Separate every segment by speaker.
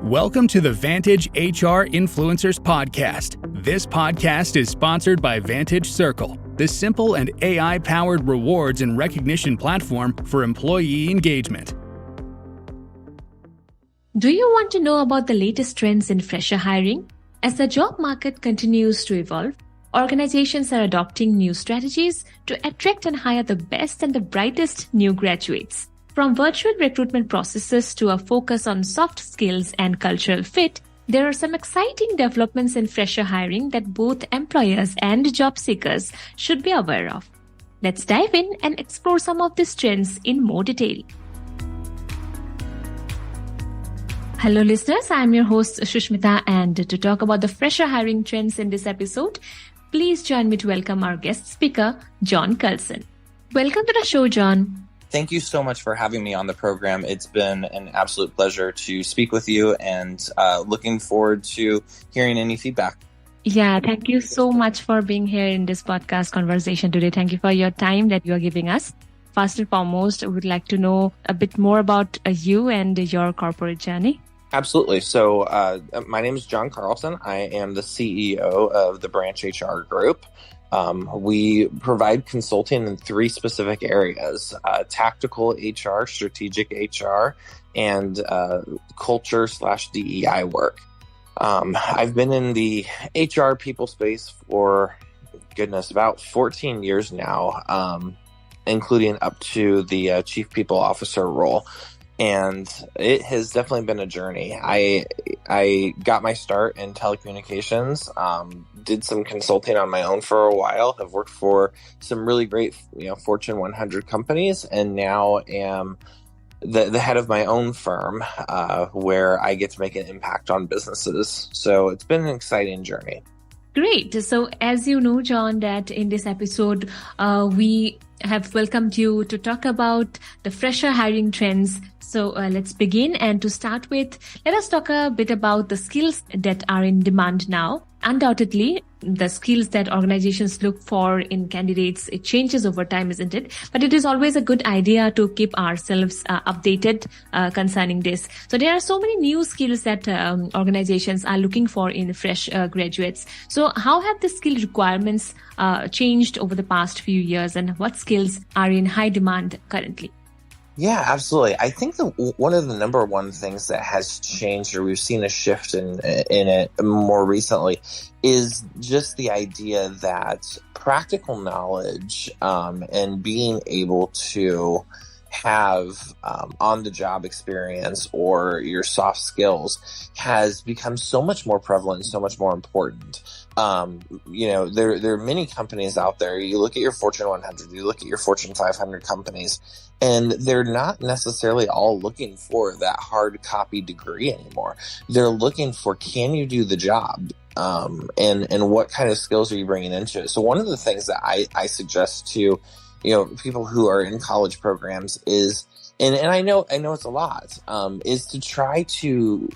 Speaker 1: Welcome to the BrancHR Influencers Podcast. This podcast is sponsored by Vantage Circle, the simple and AI-powered rewards and recognition platform for employee engagement.
Speaker 2: Do you want to know about the latest trends in fresher hiring? As the job market continues to evolve, organizations are adopting new strategies to attract and hire the best and the brightest new graduates. From virtual recruitment processes to a focus on soft skills and cultural fit, there are some exciting developments in fresher hiring that both employers and job seekers should be aware of. Let's dive in and explore some of these trends in more detail. Hello listeners, I am your host Shushmita, and to talk about the fresher hiring trends in this episode, please join me to welcome our guest speaker, John Carlson. Welcome to the show, John.
Speaker 3: Thank you so much for having me on the program. It's been an absolute pleasure to speak with you and looking forward to hearing any feedback.
Speaker 2: Yeah, thank you so much for being here in this podcast conversation today. Thank you for your time that you are giving us. First and foremost, I would like to know a bit more about you and your corporate journey.
Speaker 3: Absolutely. So my name is John Carlson. I am the CEO of the BrancHR Group. We provide consulting in three specific areas: tactical HR, strategic HR, and culture/DEI work. I've been in the HR people space for, about 14 years now, including up to the chief people officer role. And it has definitely been a journey. I got my start in telecommunications, did some consulting on my own for a while, have worked for some really great, Fortune 100 companies, and now am the head of my own firm, where I get to make an impact on businesses. So it's been an exciting journey.
Speaker 2: Great. So as you know, John, that in this episode, we have welcomed you to talk about the fresher hiring trends. So let's begin. And to start with, let us talk a bit about the skills that are in demand now. Undoubtedly, the skills that organizations look for in candidates, it changes over time, isn't it? But it is always a good idea to keep ourselves updated concerning this. So there are so many new skills that organizations are looking for in fresh graduates. So how have the skill requirements changed over the past few years, and what skills are in high demand currently?
Speaker 3: Yeah, absolutely. I think one of the number one things that has changed, or we've seen a shift in it more recently, is just the idea that practical knowledge and being able to have on-the-job experience or your soft skills has become so much more prevalent, so much more important. There are many companies out there. You look at your Fortune 100, you look at your Fortune 500 companies, and they're not necessarily all looking for that hard copy degree anymore. They're looking for, can you do the job? And what kind of skills are you bringing into it? So one of the things that I suggest to people who are in college programs is, and I know it's a lot, is to try to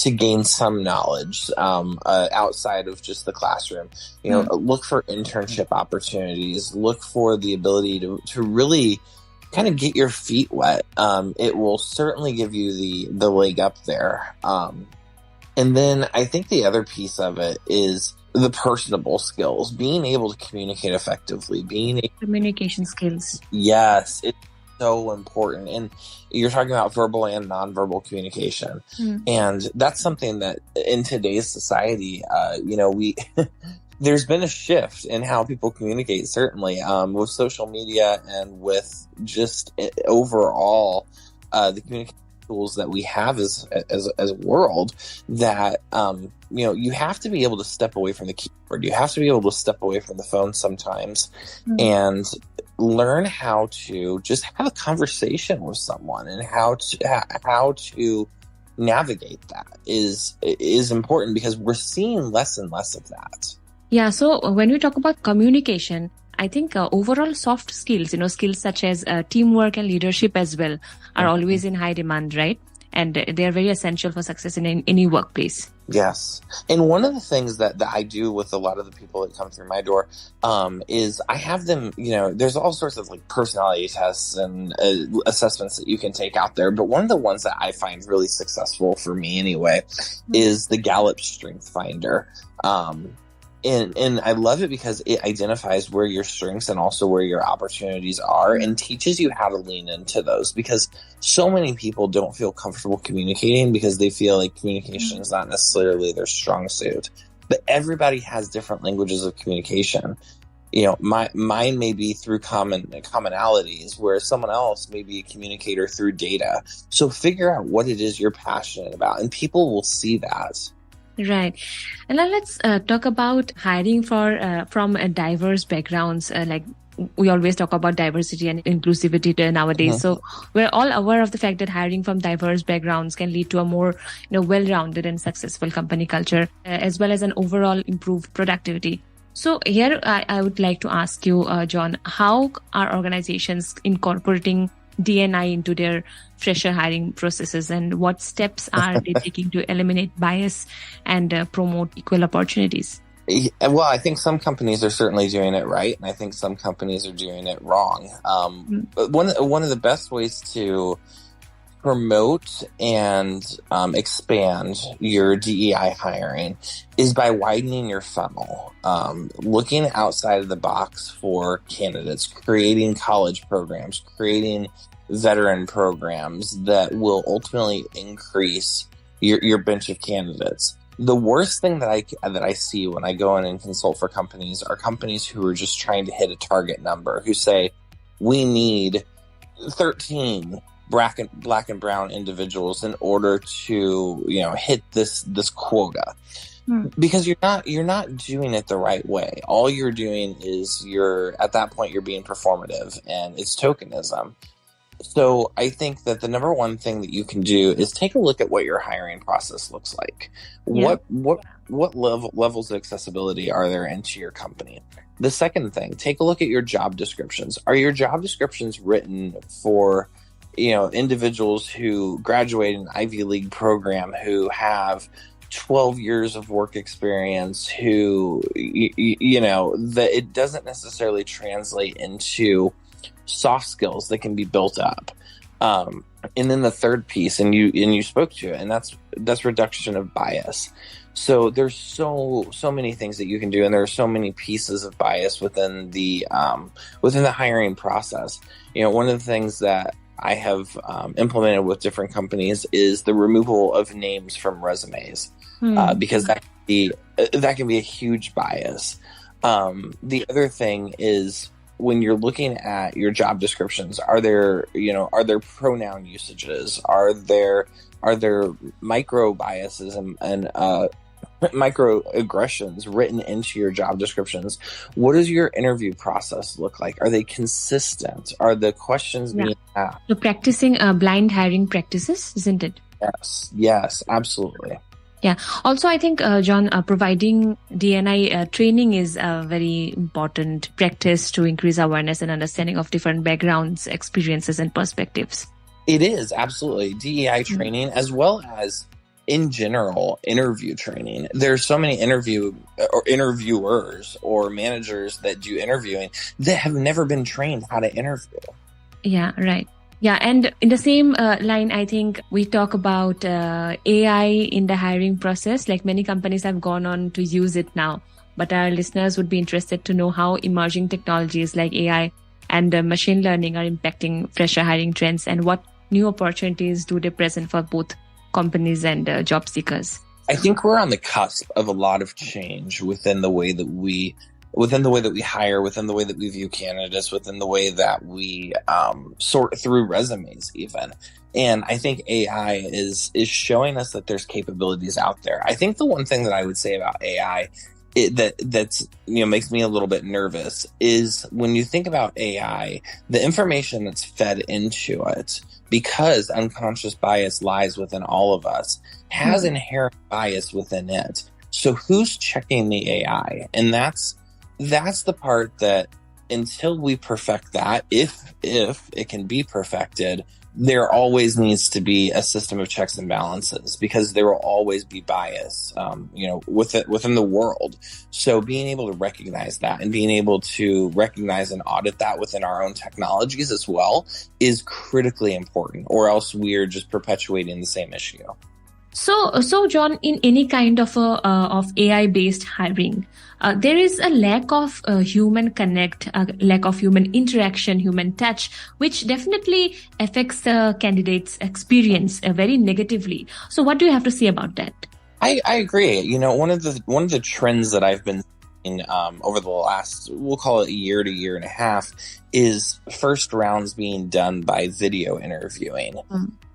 Speaker 3: gain some knowledge outside of just the classroom. Look for internship opportunities. Look for the ability to really kind of get your feet wet. It will certainly give you the leg up there. And then I think the other piece of it is the personable skills, being able to communicate effectively,
Speaker 2: communication skills.
Speaker 3: Yes, it's so important. And you're talking about verbal and nonverbal communication. And that's something that in today's society, there's been a shift in how people communicate, certainly, with social media and with just overall the communication tools that we have as a world, that you have to be able to step away from the keyboard. You have to be able to step away from the phone sometimes and learn how to just have a conversation with someone, and how to navigate that is important, because we're seeing less and less of that.
Speaker 2: Yeah. So when we talk about communication, I think overall soft skills, skills such as teamwork and leadership as well, are always in high demand, right? and they are very essential for success in any workplace.
Speaker 3: Yes. And one of the things that I do with a lot of the people that come through my door is I have them, there's all sorts of like personality tests and assessments that you can take out there. But one of the ones that I find really successful for me anyway is the Gallup Strength Finder. And I love it because it identifies where your strengths and also where your opportunities are and teaches you how to lean into those, because so many people don't feel comfortable communicating because they feel like communication is not necessarily their strong suit. But everybody has different languages of communication. Mine may be through commonalities, where someone else may be a communicator through data. So figure out what it is you're passionate about, and people will see that.
Speaker 2: Right. And now let's talk about hiring from diverse backgrounds. Like we always talk about diversity and inclusivity nowadays. So we're all aware of the fact that hiring from diverse backgrounds can lead to a more well-rounded and successful company culture, as well as an overall improved productivity. So here I would like to ask you, John, how are organizations incorporating D&I into their fresher hiring processes, and what steps are they taking to eliminate bias and promote equal opportunities?
Speaker 3: Well, I think some companies are certainly doing it right, and I think some companies are doing it wrong. But one of the best ways to promote and expand your DEI hiring is by widening your funnel, looking outside of the box for candidates, creating college programs, creating veteran programs that will ultimately increase your bench of candidates. The worst thing that I see when I go in and consult for companies are companies who are just trying to hit a target number, who say, we need 13 black and brown individuals in order to hit this quota. Because you're not doing it the right way. All you're doing is at that point you're being performative, and it's tokenism. So I think that the number one thing that you can do is take a look at what your hiring process looks like. Yeah. What levels of accessibility are there into your company? The second thing, take a look at your job descriptions. Are your job descriptions written for individuals who graduate an Ivy League program, who have 12 years of work experience, who, that it doesn't necessarily translate into soft skills that can be built up. And then the third piece, and you spoke to it, and that's reduction of bias. So there's so many things that you can do, and there are so many pieces of bias within the hiring process. One of the things that I have implemented with different companies is the removal of names from resumes, because that can be a huge bias. The other thing is, when you're looking at your job descriptions, are there pronoun usages? Are there micro biases and microaggressions written into your job descriptions? What does your interview process look like? Are they consistent? Are the questions being asked?
Speaker 2: So practicing blind hiring practices, isn't it?
Speaker 3: Yes, absolutely.
Speaker 2: Yeah. Also, I think, John, providing D&I training is a very important practice to increase awareness and understanding of different backgrounds, experiences, and perspectives.
Speaker 3: It is, absolutely. DEI training, as well as, in general, interview training. There's so many interviewers or managers that do interviewing that have never been trained how to interview.
Speaker 2: Yeah, right. Yeah, and in the same line, I think we talk about AI in the hiring process. Like, many companies have gone on to use it now, but our listeners would be interested to know how emerging technologies like AI and machine learning are impacting fresher hiring trends, and what new opportunities do they present for both companies and job seekers.
Speaker 3: I think we're on the cusp of a lot of change within the way that we hire, within the way that we view candidates, within the way that we sort through resumes even. And I think AI is showing us that there's capabilities out there. I think the one thing that I would say about AI that's makes me a little bit nervous is when you think about AI, the information that's fed into it, because unconscious bias lies within all of us, has inherent bias within it. So who's checking the AI? And that's the part that, until we perfect that, if it can be perfected, there always needs to be a system of checks and balances because there will always be bias, within the world. So being able to recognize that and being able to recognize and audit that within our own technologies as well is critically important, or else we're just perpetuating the same issue.
Speaker 2: So John, in any kind of AI-based hiring, there is a lack of human connect, a lack of human interaction, human touch, which definitely affects the candidate's experience very negatively. So what do you have to say about that?
Speaker 3: I agree. One of the trends that I've been seeing over the last, we'll call it a year to year and a half, is first rounds being done by video interviewing.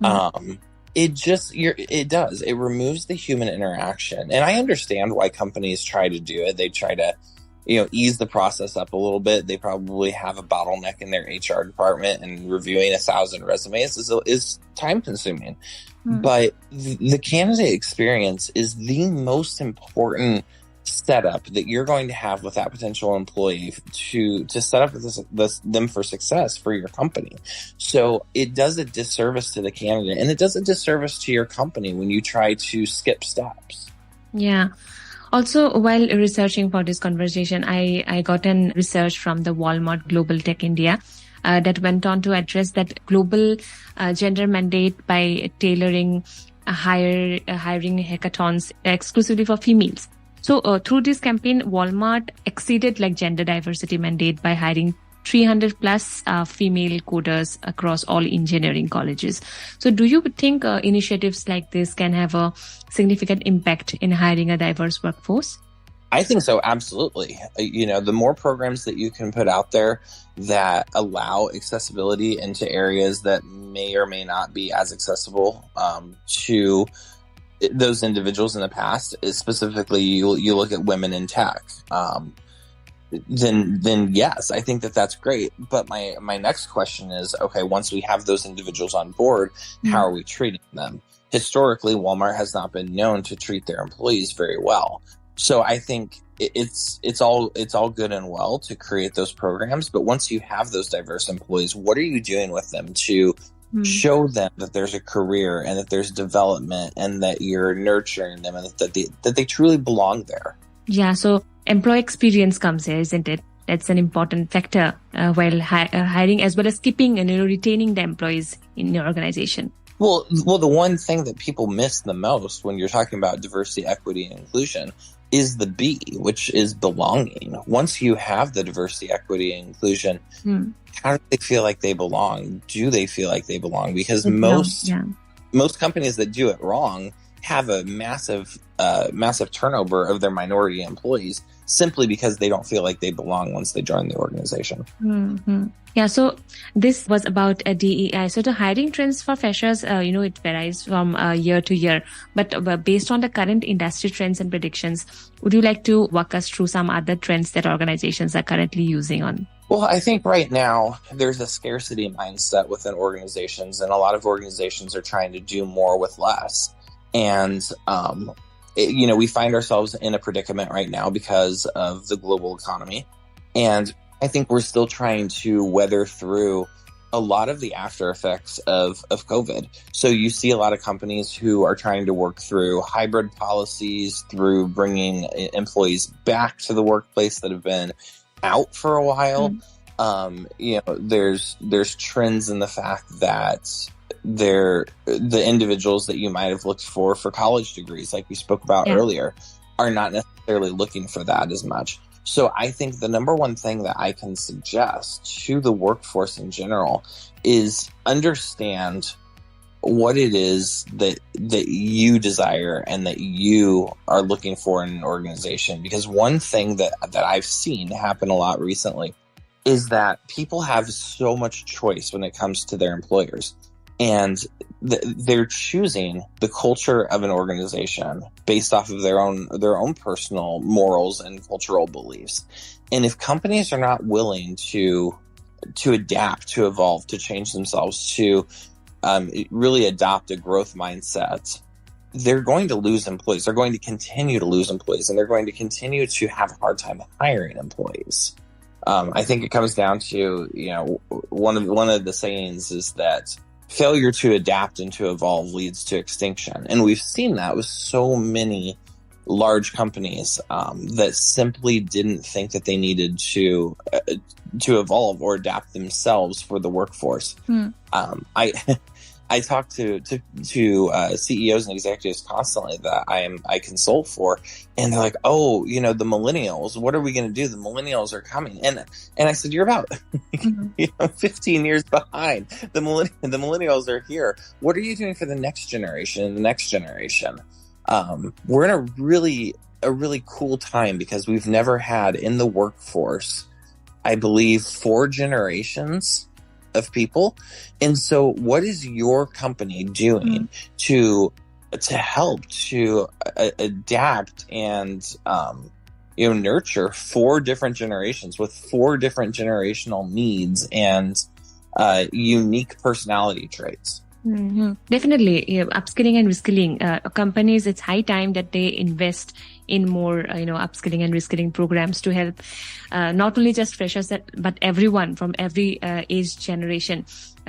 Speaker 3: Mm-hmm. It removes the human interaction. And I understand why companies try to do it. They try to, ease the process up a little bit. They probably have a bottleneck in their HR department, and reviewing 1,000 resumes is time consuming. But the candidate experience is the most important setup that you're going to have with that potential employee to set up them for success for your company. So it does a disservice to the candidate, and it does a disservice to your company when you try to skip steps.
Speaker 2: Yeah. Also, while researching for this conversation, I got an research from the Walmart Global Tech India that went on to address that global gender mandate by tailoring hiring hackathons exclusively for females. So through this campaign, Walmart exceeded gender diversity mandate by hiring 300 plus female coders across all engineering colleges. So do you think initiatives like this can have a significant impact in hiring a diverse workforce?
Speaker 3: I think so, absolutely. The more programs that you can put out there that allow accessibility into areas that may or may not be as accessible to those individuals in the past, is specifically you look at women in tech, then yes, I think that's great. But my next question is, okay, once we have those individuals on board, how are we treating them? Historically, Walmart has not been known to treat their employees very well. So I think it's all good and well to create those programs, but once you have those diverse employees, what are you doing with them to show them that there's a career and that there's development and that you're nurturing them and that they truly belong there? Yeah.
Speaker 2: So employee experience comes here, isn't it? That's an important factor while hiring, as well as keeping and retaining the employees in your organization.
Speaker 3: Well, the one thing that people miss the most when you're talking about diversity, equity, and inclusion is the B, which is belonging. Once you have the diversity, equity, and inclusion, how do they feel like they belong? Do they feel like they belong? Because most companies that do it wrong have a massive turnover of their minority employees simply because they don't feel like they belong once they join the organization.
Speaker 2: Mm-hmm. Yeah, so this was about DEI. So the hiring trends for freshers, it varies from year to year. But based on the current industry trends and predictions, would you like to walk us through some other trends that organizations are currently using on?
Speaker 3: Well, I think right now there's a scarcity mindset within organizations, and a lot of organizations are trying to do more with less. And, we find ourselves in a predicament right now because of the global economy. And I think we're still trying to weather through a lot of the after effects of COVID. So you see a lot of companies who are trying to work through hybrid policies, through bringing employees back to the workplace that have been out for a while. There's trends in the fact that the individuals that you might have looked for college degrees, like we spoke about earlier, are not necessarily looking for that as much. So I think the number one thing that I can suggest to the workforce in general is understand what it is that you desire and that you are looking for in an organization. Because one thing that I've seen happen a lot recently is that people have so much choice when it comes to their employers. And they're choosing the culture of an organization based off of their own personal morals and cultural beliefs. And if companies are not willing to adapt, to evolve, to change themselves, to really adopt a growth mindset, they're going to lose employees. They're going to continue to lose employees, and they're going to continue to have a hard time hiring employees. I think it comes down to, one of the sayings is that failure to adapt and to evolve leads to extinction. And we've seen that with so many large companies that simply didn't think that they needed to evolve or adapt themselves for the workforce. I talk to CEOs and executives constantly that I consult for, and they're like, "Oh, the millennials. What are we going to do? The millennials are coming." And I said, "You're about 15 years behind. The millennials are here. What are you doing for the next generation and the next generation?" We're in a really cool time because we've never had in the workforce, I believe, 4 generations of people. And so what is your company doing to help to adapt and nurture 4 different generations with 4 different generational needs and unique personality traits?
Speaker 2: Definitely, upskilling and reskilling. Companies, it's high time that they invest in more, upskilling and reskilling programs to help not only just freshers but everyone from every age generation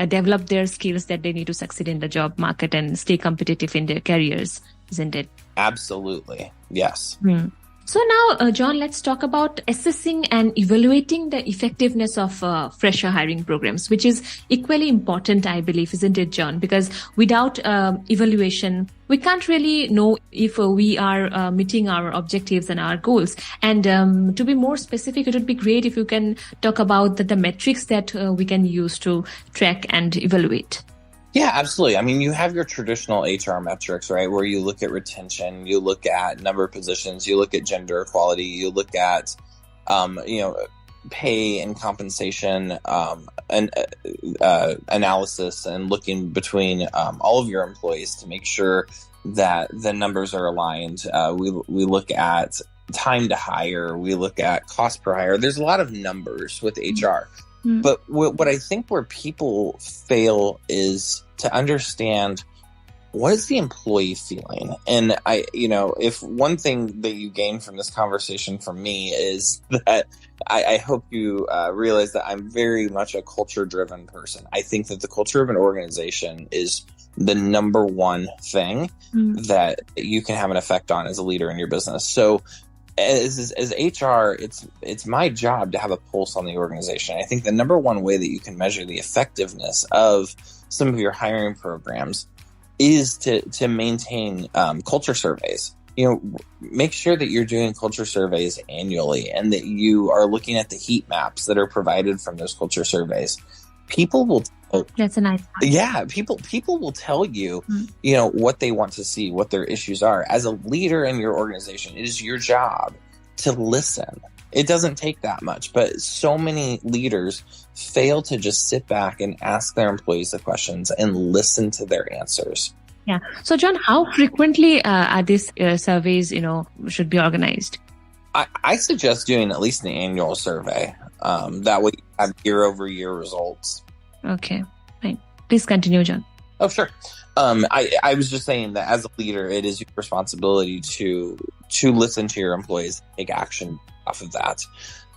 Speaker 2: develop their skills that they need to succeed in the job market and stay competitive in their careers, isn't it?
Speaker 3: Absolutely, yes.
Speaker 2: So now, John, let's talk about assessing and evaluating the effectiveness of fresher hiring programs, which is equally important, I believe, isn't it, John? Because without evaluation, we can't really know if we are meeting our objectives and our goals. And to be more specific, it would be great if you can talk about the metrics that we can use to track and evaluate.
Speaker 3: Yeah, absolutely. I mean, you have your traditional HR metrics, right? Where you look at retention, you look at number of positions, you look at gender equality, you look at, pay and compensation, and analysis, and looking between all of your employees to make sure that the numbers are aligned. We look at time to hire, we look at cost per hire. There's a lot of numbers with HR. But what I think where people fail is to understand, what is the employee feeling? And if one thing that you gain from this conversation from me is that I hope you realize that I'm very much a culture-driven person. I think that the culture of an organization is the number one thing that you can have an effect on as a leader in your business. So as HR, it's my job to have a pulse on the organization. I think the number one way that you can measure the effectiveness of some of your hiring programs is to maintain culture surveys. Make sure that you're doing culture surveys annually and that you are looking at the heat maps that are provided from those culture surveys. People will.
Speaker 2: That's a nice point.
Speaker 3: Yeah, people will tell you, what they want to see, what their issues are. As a leader in your organization, it is your job to listen. It doesn't take that much, but so many leaders fail to just sit back and ask their employees the questions and listen to their answers.
Speaker 2: Yeah. So, John, how frequently are these surveys, should be organized?
Speaker 3: I suggest doing at least an annual survey. That way you have year-over-year results.
Speaker 2: Okay, fine. Please continue, John.
Speaker 3: Oh, sure. I was just saying that as a leader, it is your responsibility to listen to your employees, take action off of that.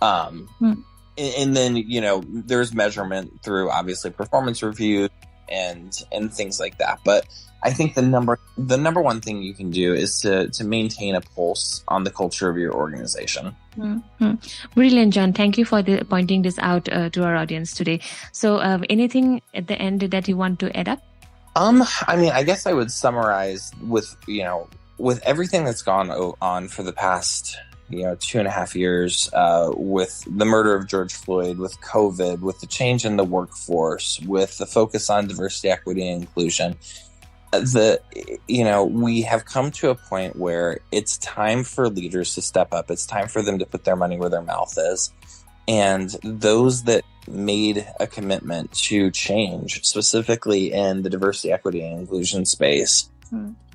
Speaker 3: And then, there's measurement through obviously performance reviews and things like that. But I think the number one thing you can do is to maintain a pulse on the culture of your organization.
Speaker 2: Brilliant, John. Thank you for pointing this out to our audience today. So anything at the end that you want to add up?
Speaker 3: I guess I would summarize with everything that's gone on for the past 2.5 years, with the murder of George Floyd, with COVID, with the change in the workforce, with the focus on diversity, equity, and inclusion. We have come to a point where it's time for leaders to step up. It's time for them to put their money where their mouth is. And those that made a commitment to change, specifically in the diversity, equity, and inclusion space,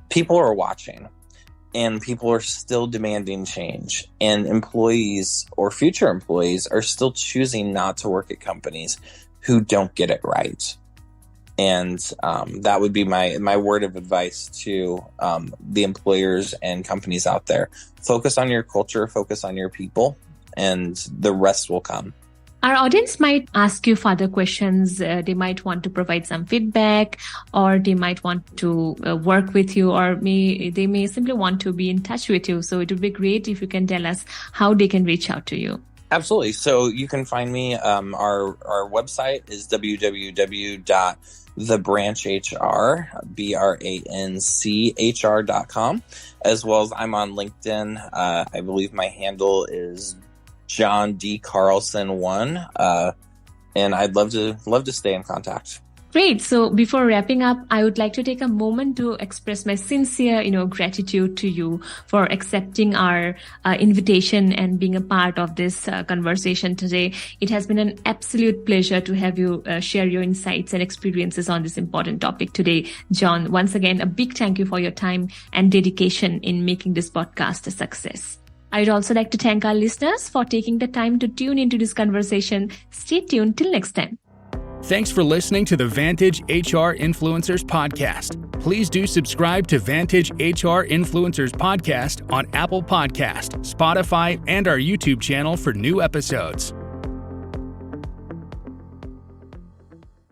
Speaker 3: people are watching. And people are still demanding change. And employees or future employees are still choosing not to work at companies who don't get it right. And that would be my word of advice to the employers and companies out there. Focus on your culture, focus on your people, and the rest will come.
Speaker 2: Our audience might ask you further questions. They might want to provide some feedback, or they might want to work with you, or they may simply want to be in touch with you. So it would be great if you can tell us how they can reach out to you.
Speaker 3: Absolutely. So you can find me. Our website is www.thebranchr.com, as well as I'm on LinkedIn. I believe my handle is John D. Carlson 1, and I'd love to stay in contact.
Speaker 2: Great. So before wrapping up, I would like to take a moment to express my sincere, gratitude to you for accepting our invitation and being a part of this conversation today. It has been an absolute pleasure to have you share your insights and experiences on this important topic today, John. Once again, a big thank you for your time and dedication in making this podcast a success. I'd also like to thank our listeners for taking the time to tune into this conversation. Stay tuned till next time.
Speaker 1: Thanks for listening to the VantageHR Influencers Podcast. Please do subscribe to VantageHR Influencers Podcast on Apple Podcast, Spotify, and our YouTube channel for new episodes.